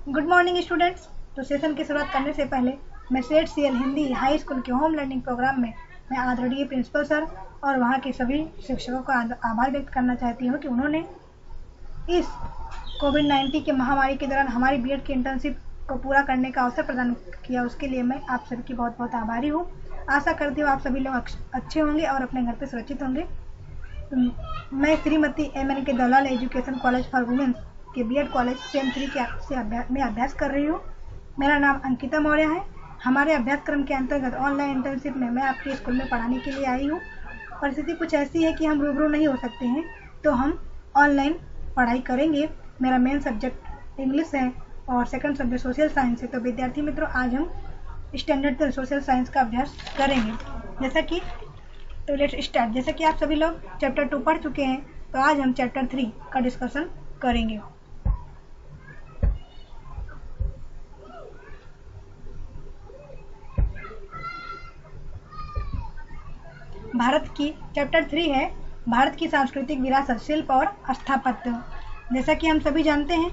Good morning students. तो session की शुरुआत करने से पहले मैं saint CL Hindi high school के होम लर्निंग प्रोग्राम में मैं आदरणीय प्रिंसिपल सर और वहाँ के सभी शिक्षकों का आभार व्यक्त करना चाहती हूँ कि उन्होंने इस कोविड-19 की महामारी के दौरान हमारी बीएड की इंटर्नशिप को पूरा करने का अवसर प्रदान किया। उसके लिए मैं आप सभी की बहुत बहुत आभारी हूँ। आशा करती हूँ आप सभी लोग अच्छे होंगे और अपने घर पे सुरक्षित होंगे। मैं श्रीमती MN के दलाल एजुकेशन कॉलेज फॉर वुमेन्स के बीएड कॉलेज सेम 3 में अभ्यास कर रही हूँ। मेरा नाम अंकिता मौर्य है। हमारे अभ्यासक्रम के अंतर्गत ऑनलाइन इंटर्नशिप में मैं आपके स्कूल में पढ़ाने के लिए आई हूँ। परिस्थिति कुछ ऐसी है कि हम रूबरू नहीं हो सकते हैं, तो हम ऑनलाइन पढ़ाई करेंगे। मेरा मेन सब्जेक्ट इंग्लिश है और सेकंड सब्जेक्ट सोशल साइंस है। तो विद्यार्थी मित्रों, आज हम स्टैंडर्ड सोशल साइंस का अभ्यास करेंगे। जैसे कि आप सभी लोग चैप्टर 2 पढ़ चुके हैं, तो आज हम चैप्टर 3 का डिस्कशन करेंगे। भारत की चैप्टर 3 है भारत की सांस्कृतिक विरासत, शिल्प और स्थापत्य। जैसा कि हम सभी जानते हैं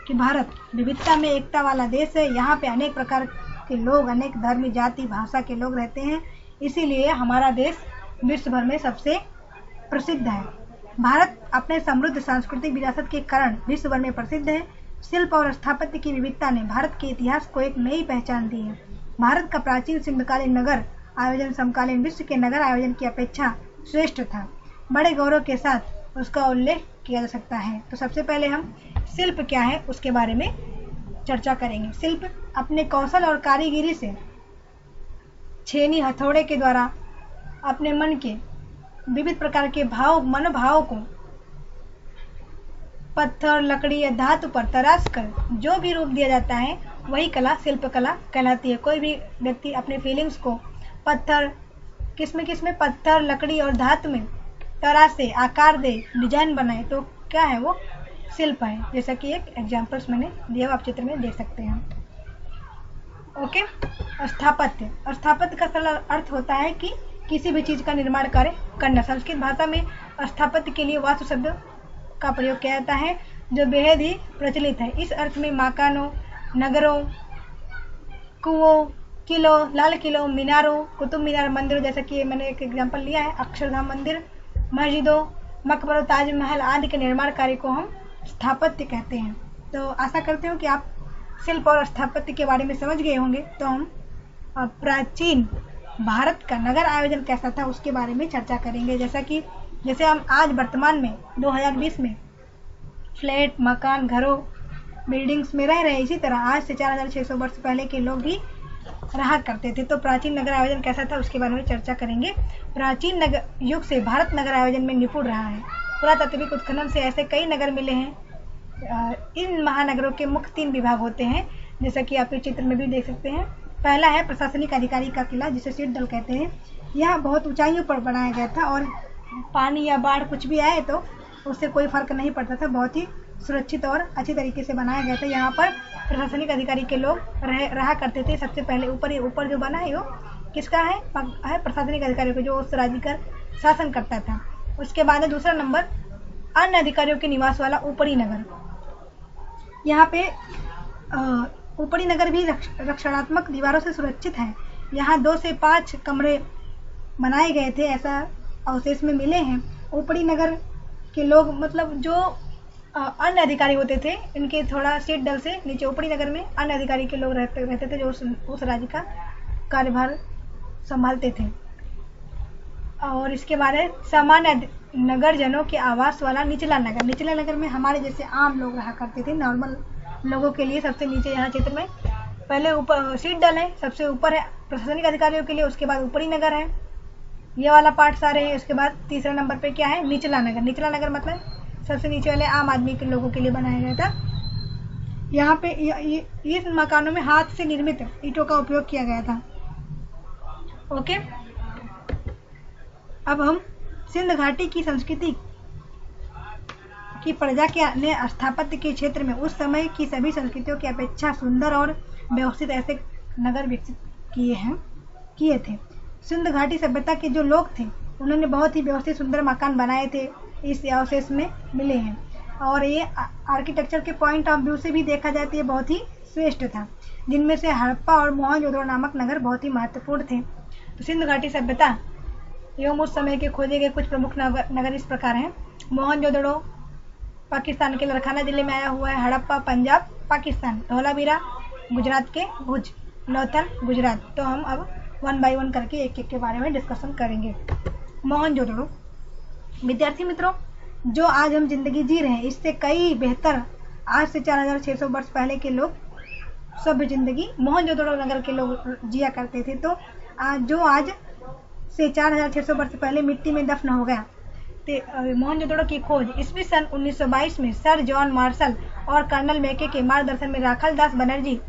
कि भारत विविधता में एकता वाला देश है। यहाँ पे अनेक प्रकार के लोग, अनेक धर्म, जाति, भाषा के लोग रहते हैं। इसीलिए हमारा देश विश्व भर में सबसे प्रसिद्ध है। भारत अपने समृद्ध सांस्कृतिक विरासत के कारण विश्व भर में प्रसिद्ध है। शिल्प और स्थापत्य की विविधता ने भारत के इतिहास को एक नई पहचान दी है। भारत का प्राचीन सिंधकालीन नगर आयोजन समकालीन विश्व के नगर आयोजन की अपेक्षा श्रेष्ठ था। बड़े गौरव के साथ उसका उल्लेख किया जा सकता है। तो सबसे पहले हम शिल्प क्या है उसके बारे में चर्चा करेंगे। शिल्प अपने कौशल और कारीगरी से छेनी हथौड़े के द्वारा अपने मन के विविध प्रकार के मनोभाव को पत्थर, लकड़ी या धातु पर तराश कर जो भी रूप दिया जाता है, वही कला शिल्प कला कहलाती है। कोई भी व्यक्ति अपने फीलिंग्स को पत्थर, किसमें पत्थर, लकड़ी और धातु में तराशे, आकार दे, डिजाइन बनाए, तो क्या है वो शिल्प है। जैसा कि एक एग्जांपल्स मैंने दिया, आप चित्र में देख सकते हैं। ओके। स्थापत्य का सरल अर्थ होता है कि किसी भी चीज का निर्माण करना। संस्कृत भाषा में स्थापत्य के लिए वास्तु शब्द का प्रयोग किया जाता है, जो बेहद ही प्रचलित है। इस अर्थ में मकानों, नगरों, कुओं, किलों, लाल किलों, मीनारों, कुतुब मीनार, मंदिरों, जैसा कि मैंने एक एग्जांपल लिया है, अक्षरधाम मंदिर, मस्जिदों, मकबरों, ताजमहल आदि के निर्माण कार्य को हम स्थापत्य कहते हैं। तो आशा करते हो कि आप शिल्प और स्थापत्य के बारे में समझ गए होंगे। तो हम प्राचीन भारत का नगर आयोजन कैसा था उसके बारे में चर्चा करेंगे। जैसे हम आज वर्तमान में 2020 में फ्लैट, मकान, घरों, बिल्डिंग्स में रह रहे हैं, इसी तरह आज से 4600 वर्ष पहले के लोग भी रहा करते थे। तो प्राचीन नगर आयोजन कैसा था उसके बारे में चर्चा करेंगे। प्राचीन युग से भारत नगर आयोजन में निपुण रहा है। पुरातात्विक उत्खनन से ऐसे कई नगर मिले हैं। इन महानगरों के मुख्य 3 विभाग होते हैं, जैसा कि आप इस चित्र में भी देख सकते हैं। पहला है प्रशासनिक अधिकारी का किला, जिसे सीटदल कहते हैं। यह बहुत ऊंचाइयों पर बनाया गया था और पानी या बाढ़ कुछ भी आए तो उससे कोई फर्क नहीं पड़ता था। बहुत ही सुरक्षित और अच्छी तरीके से बनाया गया था। यहाँ पर प्रशासनिक अधिकारी के लोग रहा करते थे। सबसे पहले ऊपर जो बना है वो किसका है प्रशासनिक अधिकारी को, जो उस राज्य का शासन करता था। उसके बाद दूसरा नंबर अन्य अधिकारियों के निवास वाला ऊपरी नगर। यहाँ पे ऊपरी नगर भी रक्षणात्मक दीवारों से सुरक्षित है। यहाँ 2 से 5 कमरे बनाए गए थे, ऐसा अवशेष में मिले हैं। ऊपरी नगर के लोग, मतलब जो अन्य अधिकारी होते थे, इनके थोड़ा सीट दल से नीचे ऊपरी नगर में अन्य अधिकारी के लोग रहते थे, जो उस राज्य का कार्यभार संभालते थे। और इसके बाद है सामान्य नगरजनों के आवास वाला निचला नगर। निचला नगर में हमारे जैसे आम लोग रहा करते थे, नॉर्मल लोगों के लिए। सबसे नीचे यहाँ चित्र में पहले ऊपर सीट दल है, सबसे ऊपर है प्रशासनिक अधिकारियों के लिए, उसके बाद ऊपरी नगर है, ये वाला पार्ट सारे है। उसके बाद तीसरा नंबर पे क्या है, निचला नगर। निचला नगर मतलब सबसे नीचे वाले आम आदमी के लोगों के लिए बनाया गया था। यहाँ पे इस मकानों में हाथ से निर्मित ईंटों का उपयोग किया गया था। ओके। अब हम सिंध घाटी की संस्कृति की प्रजा ने स्थापत्य के क्षेत्र में उस समय की सभी संस्कृतियों की अपेक्षा सुंदर और व्यवस्थित ऐसे नगर विकसित किए थे। सिंध घाटी सभ्यता के जो लोग थे, उन्होंने बहुत ही व्यवस्थित सुंदर मकान बनाए थे, इस अवशेष में मिले हैं। और ये आर्किटेक्चर के पॉइंट ऑफ व्यू से भी देखा जाए तो ये बहुत ही श्रेष्ठ था, जिनमें से हड़प्पा और मोहनजोदड़ो नामक नगर बहुत ही महत्वपूर्ण थे। तो सिंधु घाटी सभ्यता एवं उस समय के खोजे गए कुछ प्रमुख नगर इस प्रकार हैं। मोहनजोदड़ो पाकिस्तान के लरखाना जिले में आया हुआ है। हड़प्पा पंजाब पाकिस्तान। धौलावीरा गुजरात के भुज, लोथल गुजरात। तो हम अब 1 बाय 1 करके एक एक के बारे में डिस्कशन करेंगे। मोहनजोदड़ो, विद्यार्थी मित्रों, जो आज हम जिंदगी जी रहे हैं इससे कई बेहतर आज से 4600 वर्ष पहले के लोग सभ्य जिंदगी मोहनजोदड़ो नगर के लोग जिया करते थे। तो जो आज से 4600 वर्ष पहले मिट्टी में दफन हो गया, मोहनजोदड़ो की खोज ईस्वी सन 1922 में सर जॉन मार्शल और कर्नल मैके के मार्गदर्शन में राखल दास बनर्जी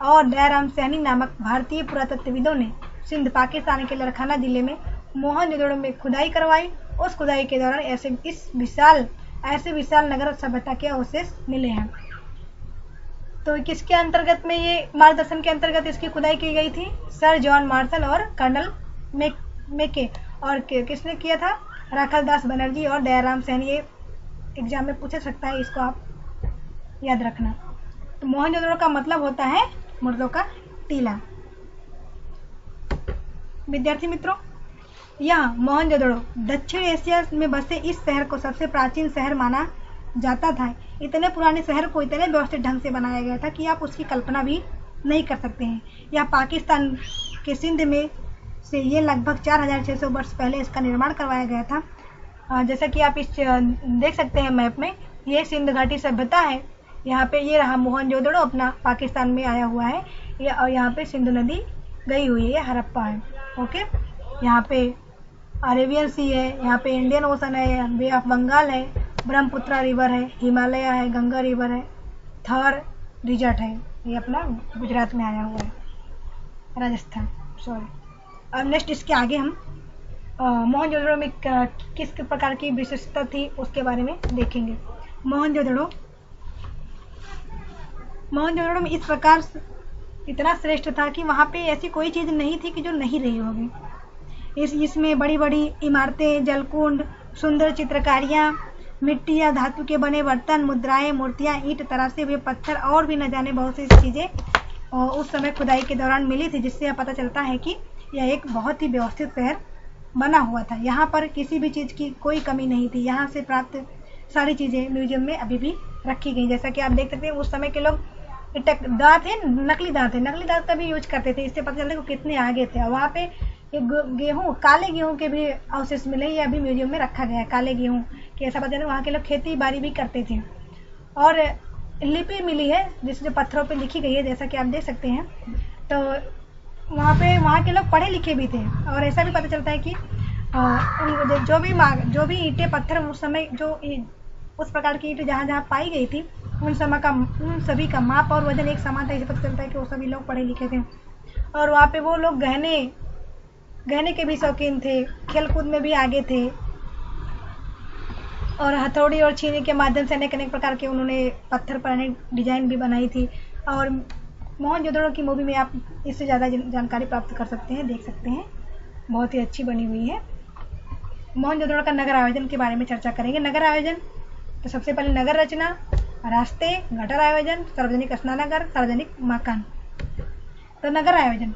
और दयाराम सैनी नामक भारतीय पुरातत्वविदों ने सिंध पाकिस्तान के लरखाना जिले में मोहनजोदड़ो में खुदाई करवाई। उस खुदाई के दौरान ऐसे विशाल नगर सभ्यता के अवशेष मिले हैं। तो किसके अंतर्गत में ये मार्गदर्शन के अंतर्गत इसकी खुदाई की गई थी? सर जॉन मार्शल और कर्नल मैके। और किसने किया था? राखल दास बनर्जी और दयाराम सैनी। ये एग्जाम में पूछ सकता है, इसको आप याद रखना। तो मोहनजोदड़ो का मतलब होता है मुर्दों का टीला। विद्यार्थी मित्रों, यह मोहनजोदड़ो दक्षिण एशिया में बसे इस शहर को सबसे प्राचीन शहर माना जाता था। इतने पुराने शहर को इतने व्यवस्थित ढंग से बनाया गया था कि आप उसकी कल्पना भी नहीं कर सकते हैं। यह पाकिस्तान के सिंध में से ये लगभग 4600 वर्ष पहले इसका निर्माण करवाया गया था। जैसा कि आप इस देख सकते हैं मैप में, ये सिंध घाटी सभ्यता है। यहाँ पे ये रहा मोहनजोदड़ो अपना पाकिस्तान में आया हुआ है। और यहाँ पे सिंधु नदी गई हुई है, ये हड़प्पा है। ओके, यहाँ पे अरेबियन सी है, यहाँ पे इंडियन ओशन है, बे ऑफ बंगाल है, ब्रह्मपुत्रा रिवर है, हिमालय है, गंगा रिवर है, थर रिजर्ट है। ये अपना गुजरात में आया हुआ है, राजस्थान, सॉरी। अब नेक्स्ट इसके आगे हम मोहनजोदड़ो में किस प्रकार की विशेषता थी उसके बारे में देखेंगे। मोहनजोदड़ो में इस प्रकार इतना श्रेष्ठ था कि वहाँ पे ऐसी कोई चीज़ नहीं थी कि जो नहीं रही होगी। इसमें बड़ी बड़ी इमारतें, जलकुंड, सुंदर चित्रकारियाँ, मिट्टी या धातु के बने बर्तन, मुद्राएं, मूर्तियाँ, ईंट, तरासे हुए पत्थर और भी न जाने बहुत सी चीज़ें उस समय खुदाई के दौरान मिली थी, जिससे यह पता चलता है कि यह एक बहुत ही व्यवस्थित शहर बना हुआ था। यहाँ पर किसी भी चीज़ की कोई कमी नहीं थी। यहाँ से प्राप्त सारी चीज़ें म्यूजियम में अभी भी रखी गई। जैसा कि आप देख सकते हैं, उस समय के लोग दांत थे, नकली दांत का भी यूज करते थे। इससे पता चलता है कि कितने आगे थे। और वहाँ पे गेहूँ, काले गेहूँ के भी अवशेष मिले, ये अभी म्यूजियम में रखा गया है। काले गेहूँ कि ऐसा पता चलता है वहाँ के लोग खेती बाड़ी भी करते थे। और लिपि मिली है जिस जो पत्थरों पे लिखी गई है, जैसा कि आप देख सकते हैं। तो वहाँ के लोग पढ़े लिखे भी थे। और ऐसा भी पता चलता है कि जो भी ईंटें पत्थर उस समय उस प्रकार की ईंटें जहाँ जहाँ पाई गई थी, उन सभी का माप और वजन एक समान था। इसे पता चलता है कि वो सभी लोग पढ़े लिखे थे। और वहाँ पे वो लोग गहने के भी शौकीन थे, खेलकूद में भी आगे थे। और हथौड़ी और छीने के माध्यम से अनेक प्रकार के उन्होंने पत्थर पर अनेक डिजाइन भी बनाई थी। और मोहनजोदड़ो की मूवी में आप इससे ज़्यादा जानकारी प्राप्त कर सकते हैं, देख सकते हैं, बहुत ही अच्छी बनी हुई है। मोहनजोदड़ो का नगर आयोजन के बारे में चर्चा करेंगे। नगर आयोजन, तो सबसे पहले नगर रचना, रास्ते, गटर आयोजन, सार्वजनिक स्नानागार, सार्वजनिक मकान। तो नगर आयोजन,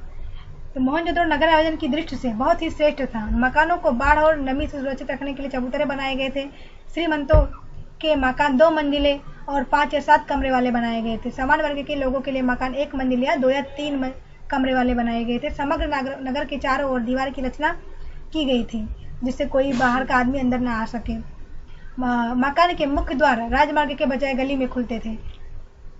तो मोहनजोदड़ो नगर आयोजन की दृष्टि से बहुत ही श्रेष्ठ था। मकानों को बाढ़ और नमी से सुरक्षित रखने के लिए चबूतरे बनाए गए थे। श्रीमंतों के मकान 2 मंजिले और 5 या 7 कमरे वाले बनाए गए थे। सामान्य वर्ग के लोगों के लिए मकान 1 मंजिल या 2 या 3 कमरे वाले बनाए गए थे। समग्र नगर के चारों ओर दीवार की रचना की गई थी, जिससे कोई बाहर का आदमी अंदर न आ सके। मकान के मुख्य द्वार राजमार्ग के बजाय गली में खुलते थे।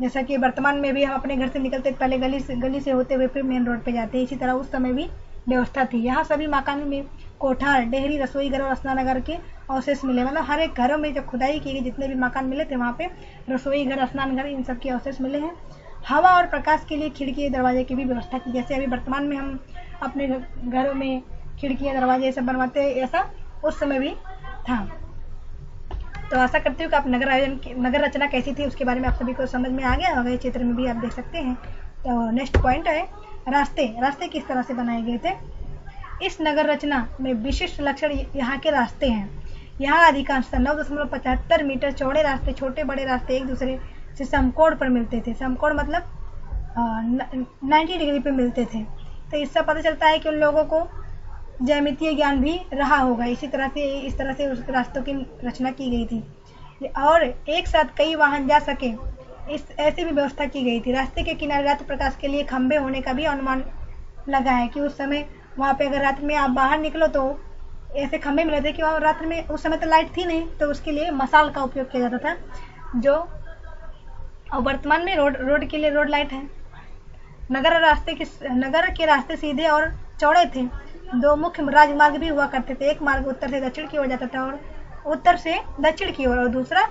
जैसा कि वर्तमान में भी हम अपने घर से निकलते पहले गली से होते हुए फिर मेन रोड पे जाते हैं, इसी तरह उस समय भी व्यवस्था थी। यहाँ सभी मकानों में कोठार, डेहरी, रसोई घर और स्नानागार के अवशेष मिले। मतलब हर एक घरों में जब खुदाई की गई, जितने भी मकान मिले थे वहाँ पे रसोई घर, स्नान घर, इन सब के अवशेष मिले हैं। हवा और प्रकाश के लिए खिड़की, दरवाजे की भी व्यवस्था की। जैसे अभी वर्तमान में हम अपने घरों में खिड़कियाँ, दरवाजे सब बनवाते हैं, ऐसा उस समय भी था। तो आशा करती हूँ कि आप नगर रचना कैसी थी उसके बारे में आप सभी को समझ में आ गया होगा। इस चित्र में भी आप देख सकते हैं। तो नेक्स्ट पॉइंट है रास्ते किस तरह से बनाए गए थे। इस नगर रचना में विशिष्ट लक्षण यहाँ के रास्ते हैं। यहाँ अधिकांशतः 9.75 मीटर चौड़े रास्ते, छोटे बड़े रास्ते एक दूसरे से समकोण पर मिलते थे। समकोण मतलब 90 डिग्री पे मिलते थे। तो इससे पता चलता है कि उन लोगों को ज्यामितीय ज्ञान भी रहा होगा। इस तरह से उस रास्तों की रचना की गई थी और एक साथ कई वाहन जा सके ऐसी भी व्यवस्था की गई थी। रास्ते के किनारे रात प्रकाश के लिए खंभे होने का भी अनुमान लगा है कि उस समय वहाँ पे अगर रात में आप बाहर निकलो तो ऐसे खंभे मिले थे कि वहाँ रात में उस समय तो लाइट थी नहीं, तो उसके लिए मसाल का उपयोग किया जाता था, जो और वर्तमान में रोड के लिए रोड लाइट है। नगर के रास्ते सीधे और चौड़े थे। दो मुख्य राजमार्ग भी हुआ करते थे। एक मार्ग उत्तर से दक्षिण की ओर जाता था और उत्तर से दक्षिण की ओर, और दूसरा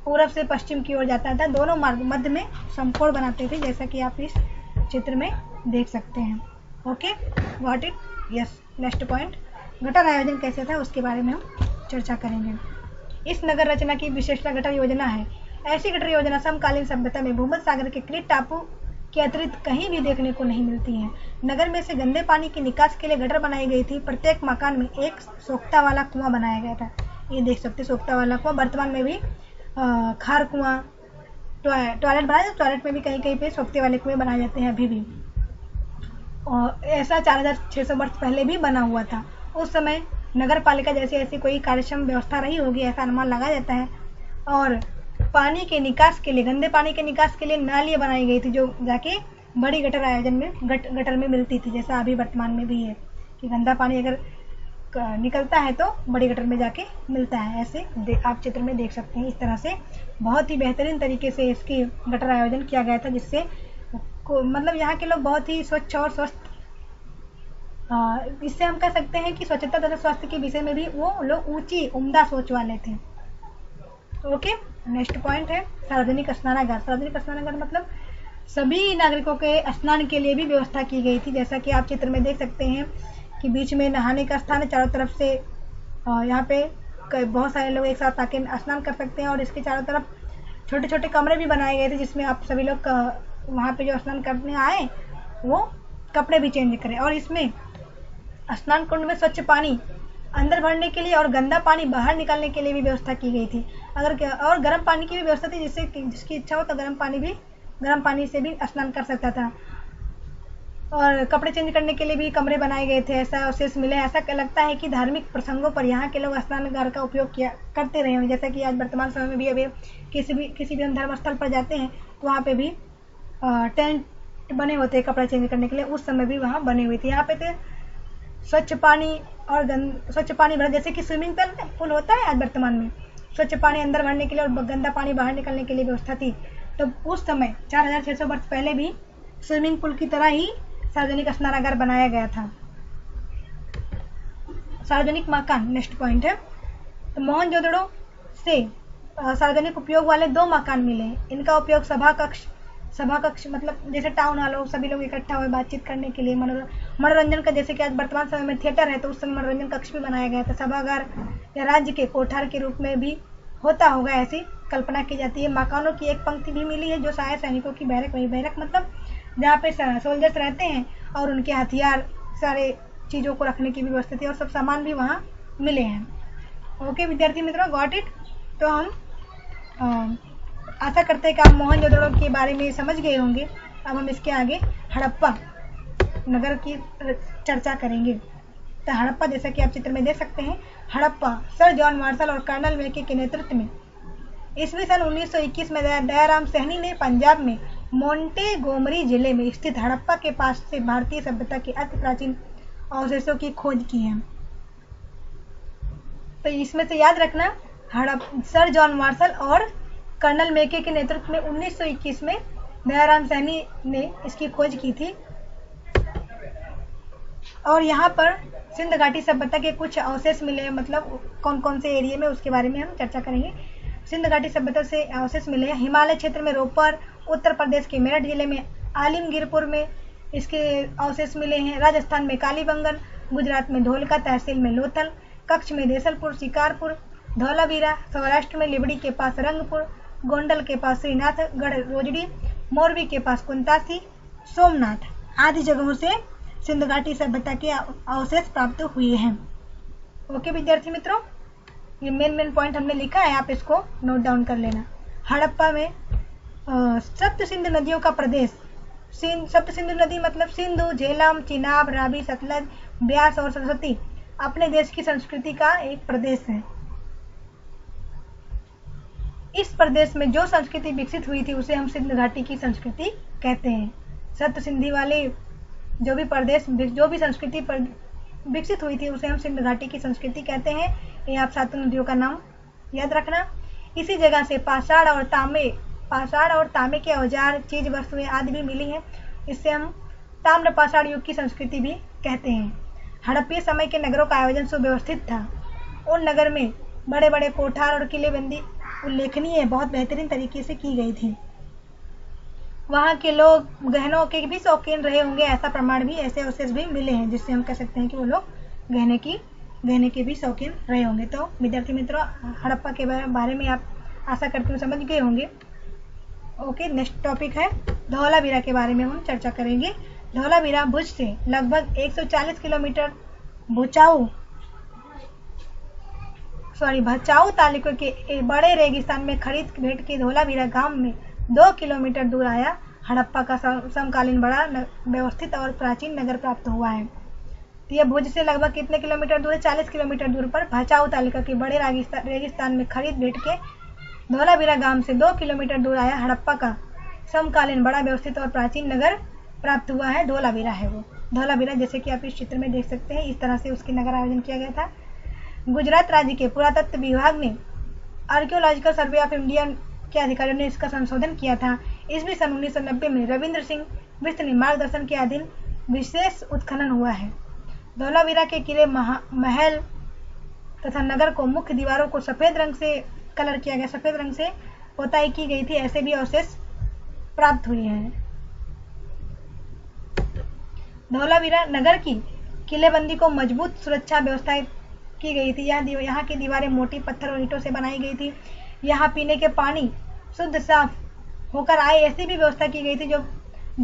पूरब से पश्चिम की ओर जाता था। दोनों मार्ग मध्य में समकोण बनाते थे, जैसा कि आप इस चित्र में देख सकते हैं। Okay, got it? Yes. Next point, gutter आयोजन कैसे था उसके बारे में हम चर्चा करेंगे। इस नगर रचना की विशेषता गटर योजना है। ऐसी गटर योजना समकालीन सभ्यता में भूमध्य सागर के क्रीट टापू के अतिरिक्त कहीं भी देखने को नहीं मिलती है। नगर में से गंदे पानी की निकास के लिए गटर बनाई गई थी। प्रत्येक मकान में एक सोख्ता वाला कुआं बनाया गया था। ये देख सकते सोख्ता वाला कुआं। वर्तमान में भी खार कुआं, टॉयलेट बनाए, टॉयलेट में भी कहीं कहीं पे सोख्ते वाले कुएं बनाए जाते हैं अभी भी। और ऐसा 4600 वर्ष पहले भी बना हुआ था। उस समय नगर पालिका जैसी ऐसी कोई कार्यक्षम व्यवस्था रही होगी, ऐसा अनुमान लगाया जाता है। और पानी के निकास के लिए, गंदे पानी के निकास के लिए नालियाँ बनाई गई थी, जो जाके बड़ी गटर आयोजन में गटर में मिलती थी, जैसा अभी वर्तमान में भी है कि गंदा पानी अगर निकलता है तो बड़ी गटर में जाके मिलता है। ऐसे आप चित्र में देख सकते हैं। इस तरह से बहुत ही बेहतरीन तरीके से इसकी गटर आयोजन किया गया था, जिससे मतलब यहाँ के लोग बहुत ही स्वच्छ और स्वस्थ, इससे हम कह सकते हैं कि स्वच्छता तथा स्वास्थ्य के विषय में भी वो लोग ऊंची उम्दा सोच वाले थे। ओके, नेक्स्ट पॉइंट है सार्वजनिक स्नानागार। सार्वजनिक स्नानागार मतलब सभी नागरिकों के स्नान के लिए भी व्यवस्था की गई थी, जैसा कि आप चित्र में देख सकते हैं कि बीच में नहाने का स्थान है, चारों तरफ से यहाँ पे बहुत सारे लोग एक साथ आके स्नान कर सकते हैं। और इसके चारों तरफ छोटे छोटे कमरे भी बनाए गए थे, जिसमें आप सभी लोग वहाँ पे जो स्नान करने आए वो कपड़े भी चेंज करें। और इसमें स्नान कुंड में स्वच्छ पानी अंदर भरने के लिए और गंदा पानी बाहर निकालने के लिए भी व्यवस्था की गई थी। और गर्म पानी की भी व्यवस्था थी, जिसकी इच्छा हो तो गर्म पानी से भी स्नान कर सकता था। और कपड़े चेंज करने के लिए भी कमरे बनाए गए थे। ऐसा अवशेष मिले। ऐसा लगता है कि धार्मिक प्रसंगों पर यहाँ के लोग स्नानागार का उपयोग करते रहे होंगे, जैसा कि आज वर्तमान समय में भी अभी किसी भी हम धर्म स्थल पर जाते हैं तो वहाँ पे भी टेंट बने होते हैं कपड़े चेंज करने के लिए। उस समय भी वहाँ बने हुए थे। यहाँ पे थे स्वच्छ पानी भरा, जैसे कि स्विमिंग पूल होता है आज वर्तमान में, स्वच्छ पानी अंदर भरने के लिए और गंदा पानी बाहर निकलने के लिए व्यवस्था थी। तो उस समय 4600 वर्ष पहले भी स्विमिंग पूल की तरह ही सार्वजनिक स्नानागार बनाया गया था। सार्वजनिक मकान नेक्स्ट पॉइंट है। तो मोहनजोदड़ो से सार्वजनिक उपयोग वाले 2 मकान मिले। इनका उपयोग सभा कक्ष मतलब जैसे टाउन हॉल हो, सभी लोग इकट्ठा हुए बातचीत करने के लिए, मनोरंजन का, जैसे कि आज वर्तमान समय में थिएटर है तो उस समय मनोरंजन कक्ष भी बनाया गया था। सभागार या राज्य के कोठार के रूप में भी होता होगा, ऐसी कल्पना की जाती है। मकानों की एक पंक्ति भी मिली है जो शायद सैनिकों की बैरक, वही बैरक मतलब जहाँ पे सोल्जर्स रहते हैं और उनके हथियार, सारे चीज़ों को रखने की भी व्यवस्था थी और सब सामान भी वहाँ मिले हैं। ओके विद्यार्थी मित्रों, गॉट इट? तो हम आशा करते हैं कि आप मोहनजोदड़ो के बारे में समझ गए होंगे। अब हम इसके आगे हड़प्पा नगर की चर्चा करेंगे। तो हड़प्पा, जैसा कि आप चित्र में देख सकते हैं, हड़प्पा सर जॉन मार्शल और कर्नल मैके के नेतृत्व में ईस्वी सन 1921 में दयाराम सहनी ने पंजाब में मोंटेगोमरी जिले में स्थित हड़प्पा के पास से भारतीय सभ्यता के अति प्राचीन अवशेषों की खोज की है। तो इसमें से याद रखना, सर जॉन मार्शल और कर्नल मैके के नेतृत्व में 1921 में दयाराम सहनी ने इसकी खोज की थी। और यहाँ पर सिंध घाटी सभ्यता के कुछ अवशेष मिले, मतलब कौन कौन से एरिया में, उसके बारे में हम चर्चा करेंगे। सिंध घाटी सभ्यता से अवशेष मिले हैं हिमालय क्षेत्र में रोपर, उत्तर प्रदेश के मेरठ जिले में आलिमगीरपुर में इसके अवशेष मिले हैं, राजस्थान में कालीबंगन, गुजरात में धोलका तहसील में लोथल, कच्छ में देसलपुर, शिकारपुर, धौलावीरा, सौराष्ट्र में लिबड़ी के पास रंगपुर, गोंडल के पास श्रीनाथगढ़ रोजड़ी, मोरबी के पास कुंतासी, सोमनाथ आदि जगहों से सिंध घाटी सभ्यता के अवशेष प्राप्त हुए हैं। ओके विद्यार्थी मित्रों, ये मेन पॉइंट हमने लिखा है, आप इसको नोट डाउन कर लेना। हड़प्पा में सप्त सिंधु नदियों का प्रदेश, सप्त सिंधु नदी मतलब सिंधु, झेलम, चिनाब, रावी, सतलज, ब्यास और सरस्वती अपने देश की संस्कृति का एक प्रदेश है। इस प्रदेश में जो संस्कृति विकसित हुई थी उसे हम सिंध घाटी की संस्कृति कहते हैं। सप्त सिंधी वाले जो भी संस्कृति विकसित हुई थी उसे हम सिंध घाटी की संस्कृति कहते हैं। ये आप सातों नदियों का नाम याद रखना। इसी जगह से पाषाण और तांबे के औजार, चीज वस्तुएं आदि भी मिली हैं। इससे हम ताम्र पाषाण युग की संस्कृति भी कहते हैं। हड़प्पीय समय के नगरों का आयोजन सुव्यवस्थित था। उन नगर में बड़े बड़े कोठार और किलेबंदी उल्लेखनीय बहुत बेहतरीन तरीके से की गई थी। वहाँ के लोग गहनों के भी शौकीन रहे होंगे, ऐसा प्रमाण भी, ऐसे अवशेष भी मिले हैं जिससे हम कह सकते हैं कि वो लोग गहने के भी शौकीन रहे होंगे। तो विद्यार्थी मित्रों, हड़प्पा के बारे में आप आशा करती हूँ समझ गए होंगे। ओके, नेक्स्ट टॉपिक है धौलावीरा के बारे में हम चर्चा करेंगे। धौलावीरा भुज से लगभग 140 किलोमीटर भचाऊ तालुके के बड़े रेगिस्तान में खरीद भेंट के धौलावीरा गांव में 2 किलोमीटर दूर आया हड़प्पा का समकालीन बड़ा व्यवस्थित और प्राचीन नगर प्राप्त हुआ है। तो यह भुज से लगभग कितने किलोमीटर दूर है? 40 किलोमीटर दूर पर भचाऊ तालुका के बड़े रेगिस्तान में खरीद भेंट के धौलावीरा गांव से 2 किलोमीटर दूर आया हड़प्पा का समकालीन बड़ा व्यवस्थित और प्राचीन नगर प्राप्त हुआ है। धौलावीरा है वो धौलावीरा, जैसे कि आप इस चित्र में देख सकते हैं। इस तरह से उसके नगर आयोजन किया गया था। गुजरात राज्य के पुरातत्व विभाग ने आर्कियोलॉजिकल सर्वे ऑफ इंडिया के अधिकारियों ने इसका संशोधन किया था। इसमें सन 1990 में रविंद्र सिंह बिष्ट ने मार्गदर्शन के अधीन विशेष उत्खनन हुआ है। धौलावीरा के किले, महल तथा नगर को मुख्य दीवारों को सफेद रंग से कलर किया गया, सफेद रंग से पोताई की गई थी। ऐसे भी अवशेष प्राप्त हुए हैं। धौलावीरा नगर की किलेबंदी को मजबूत सुरक्षा व्यवस्था की गई थी। यहाँ की दीवारें मोटी पत्थर और ईंटों से बनाई गई थी। यहाँ पीने के पानी शुद्ध साफ होकर आए, ऐसी भी व्यवस्था की गई थी जो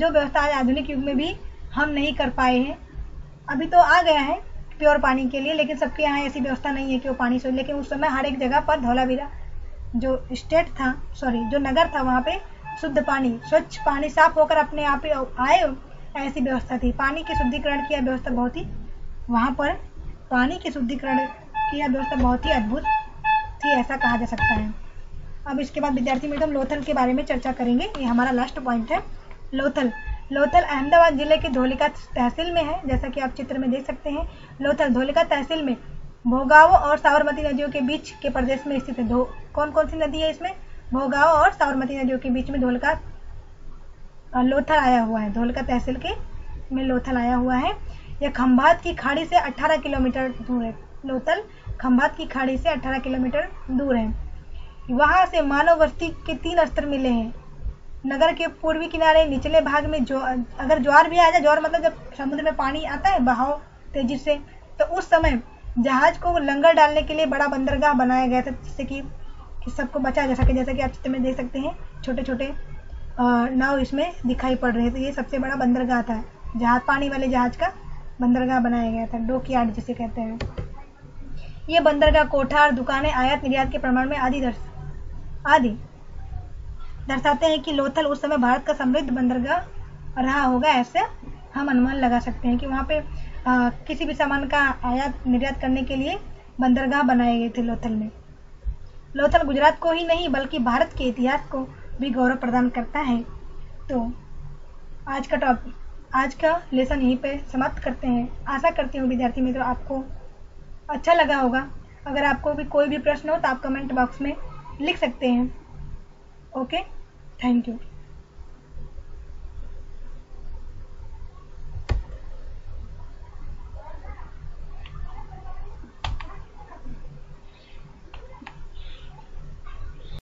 व्यवस्था आज आधुनिक युग में भी हम नहीं कर पाए हैं। अभी तो आ गया है प्योर पानी के लिए, लेकिन सबके यहाँ ऐसी व्यवस्था नहीं है कि वो पानी शुद्ध, लेकिन उस समय हर एक जगह पर धौलावीरा जो नगर था वहाँ पे शुद्ध पानी, स्वच्छ पानी साफ होकर अपने आप आए, ऐसी व्यवस्था थी। पानी के शुद्धिकरण की व्यवस्था बहुत ही वहाँ पर पानी के शुद्धिकरण की व्यवस्था बहुत ही अद्भुत थी, ऐसा कहा जा सकता है। अब इसके बाद विद्यार्थी मित्र हम लोथल के बारे में चर्चा करेंगे। ये हमारा लास्ट पॉइंट है। लोथल अहमदाबाद जिले के धोलिका तहसील में है, जैसा कि आप चित्र में देख सकते हैं। लोथल धोलिका तहसील में भोगाव और साबरमती नदियों के बीच के प्रदेश में स्थित है। कौन कौन सी नदी है इसमें? भोगाव और साबरमती नदियों के बीच में लोथल आया हुआ है। धोलिका तहसील के में लोथल आया हुआ है। यह खंभात की खाड़ी से 18 किलोमीटर दूर है। लोथल खंभात की खाड़ी से 18 किलोमीटर दूर है। वहां से मानव बस्ती के 3 स्तर मिले हैं। नगर के पूर्वी किनारे निचले भाग में अगर ज्वार भी आ जाए, ज्वार मतलब जब समुद्र में पानी आता है बहाव तेजी से, तो उस समय जहाज को लंगर डालने के लिए बड़ा बंदरगाह बनाया गया था, जिससे कि सबको बचा जा सके। जैसा कि आप चित्र में देख सकते हैं, छोटे छोटे नाव इसमें दिखाई पड़ रहे थे। ये सबसे बड़ा बंदरगाह था, पानी वाले जहाज का बंदरगाह बनाया गया था, डॉकयार्ड जिसे कहते हैं। ये बंदरगाह कोठार, दुकानें, आयात निर्यात के प्रमाण में आदि दर्शाते हैं कि लोथल उस समय भारत का समृद्ध बंदरगाह रहा होगा। ऐसे हम अनुमान लगा सकते हैं कि वहाँ पे किसी भी सामान का आयात निर्यात करने के लिए बंदरगाह बनाए गए थे लोथल में। लोथल गुजरात को ही नहीं बल्कि भारत के इतिहास को भी गौरव प्रदान करता है। तो आज का लेसन यहीं पे समाप्त करते हैं। आशा करती हूँ विद्यार्थी मित्रों आपको अच्छा लगा होगा। अगर आपको भी कोई भी प्रश्न हो तो आप कमेंट बॉक्स में लिख सकते हैं। Okay, thank you.